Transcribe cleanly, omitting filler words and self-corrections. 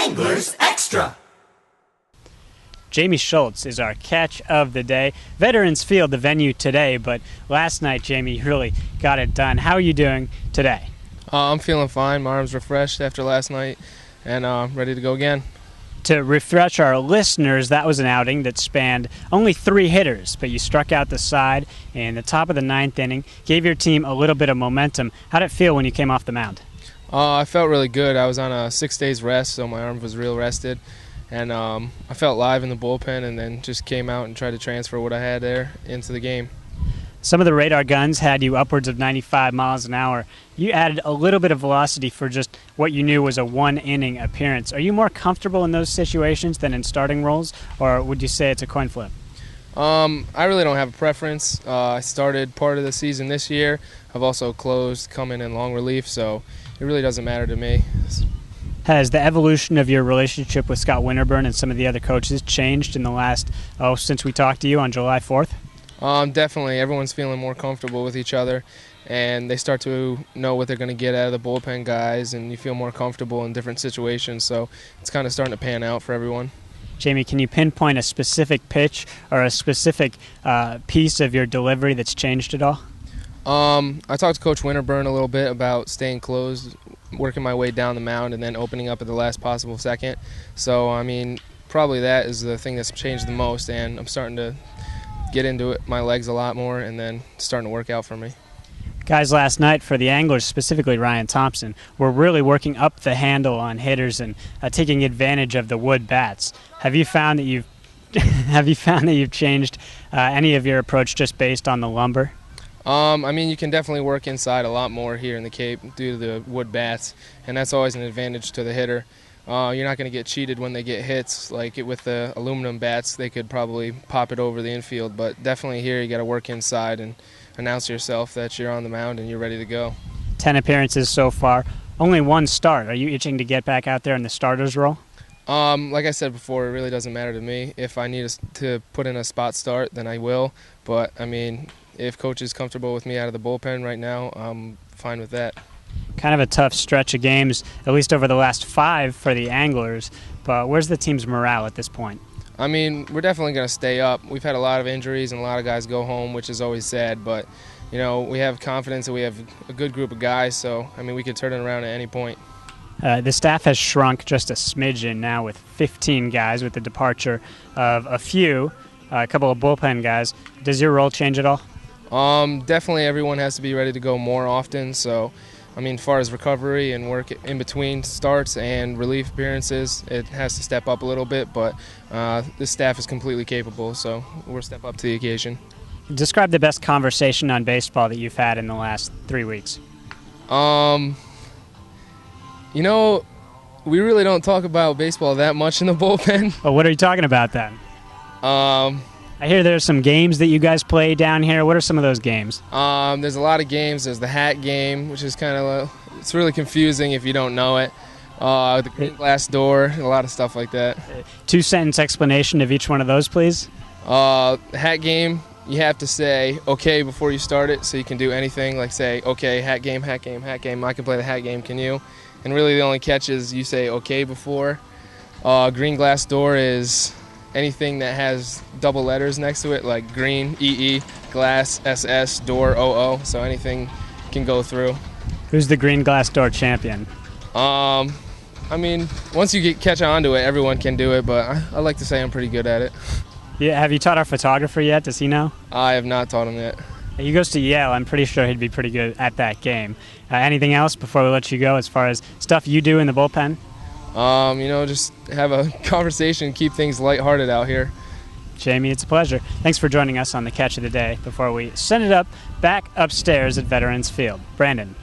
Anglers Extra. Jaime Schultz is our catch of the day. Veterans Field, the venue today, but last night, Jaime, you really got it done. How are you doing today? I'm feeling fine. My arm's refreshed after last night and ready to go again. To refresh our listeners, that was an outing that spanned only 3 hitters, but you struck out the side in the top of the 9th inning, gave your team a little bit of momentum. How did it feel when you came off the mound? I felt really good. I was on a 6 days rest, so my arm was real rested. And I felt live in the bullpen and then just came out and tried to transfer what I had there into the game. Some of the radar guns had you upwards of 95 miles an hour. You added a little bit of velocity for just what you knew was a 1-inning appearance. Are you more comfortable in those situations than in starting roles, or would you say it's a coin flip? I really don't have a preference. I started part of the season this year. I've also closed, come in long relief, so it really doesn't matter to me. Has the evolution of your relationship with Scott Winterburn and some of the other coaches changed in the last, since we talked to you on July 4th? Definitely. Everyone's feeling more comfortable with each other, and they start to know what they're going to get out of the bullpen guys, and you feel more comfortable in different situations, so it's kind of starting to pan out for everyone. Jaime, can you pinpoint a specific pitch or a specific piece of your delivery that's changed at all? I talked to Coach Winterburn a little bit about staying closed, working my way down the mound, and then opening up at the last possible second. So, I mean, probably that is the thing that's changed the most, and I'm starting to get into it, my legs a lot more, and then starting to work out for me. Guys, last night for the Anglers, specifically Ryan Thompson, were really working up the handle on hitters and taking advantage of the wood bats. Have you found that you've changed any of your approach just based on the lumber? I mean, you can definitely work inside a lot more here in the Cape due to the wood bats, and that's always an advantage to the hitter. You're not going to get cheated when they get hits. Like with the aluminum bats, they could probably pop it over the infield, but definitely here you got to work inside and announce yourself that you're on the mound and you're ready to go. 10 appearances so far, only 1 start. Are you itching to get back out there in the starter's role? Like I said before, it really doesn't matter to me. If I need to put in a spot start, then I will. But, I mean, if coach is comfortable with me out of the bullpen right now, I'm fine with that. Kind of a tough stretch of games, at least over the last 5 for the Anglers. But where's the team's morale at this point? I mean, we're definitely going to stay up. We've had a lot of injuries and a lot of guys go home, which is always sad. But, you know, we have confidence that we have a good group of guys. So, I mean, we could turn it around at any point. The staff has shrunk just a smidgen now with 15 guys with the departure of a couple of bullpen guys. Does your role change at all? Definitely everyone has to be ready to go more often. So, I mean, as far as recovery and work in between starts and relief appearances, it has to step up a little bit, but this staff is completely capable, so we'll step up to the occasion. Describe the best conversation on baseball that you've had in the last 3 weeks. You know, we really don't talk about baseball that much in the bullpen. Well, what are you talking about then? I hear there's some games that you guys play down here. What are some of those games? There's a lot of games. There's the hat game, which is kind of it's really confusing if you don't know it. The green glass door, a lot of stuff like that. 2-sentence explanation of each one of those, please. Hat game, you have to say okay before you start it, so you can do anything like say okay, hat game, hat game, hat game. I can play the hat game, can you? And really the only catch is you say okay before. Green glass door is anything that has double letters next to it, like green, EE, glass, SS, door, OO, so anything can go through. Who's the green glass door champion? I mean, once you catch on to it, everyone can do it, but I like to say I'm pretty good at it. Yeah, have you taught our photographer yet? Does he know? I have not taught him yet. He goes to Yale. I'm pretty sure he'd be pretty good at that game. Anything else before we let you go as far as stuff you do in the bullpen? You know, just have a conversation, keep things lighthearted out here. Jaime, it's a pleasure. Thanks for joining us on the Catch of the Day before we send it up back upstairs at Veterans Field. Brandon.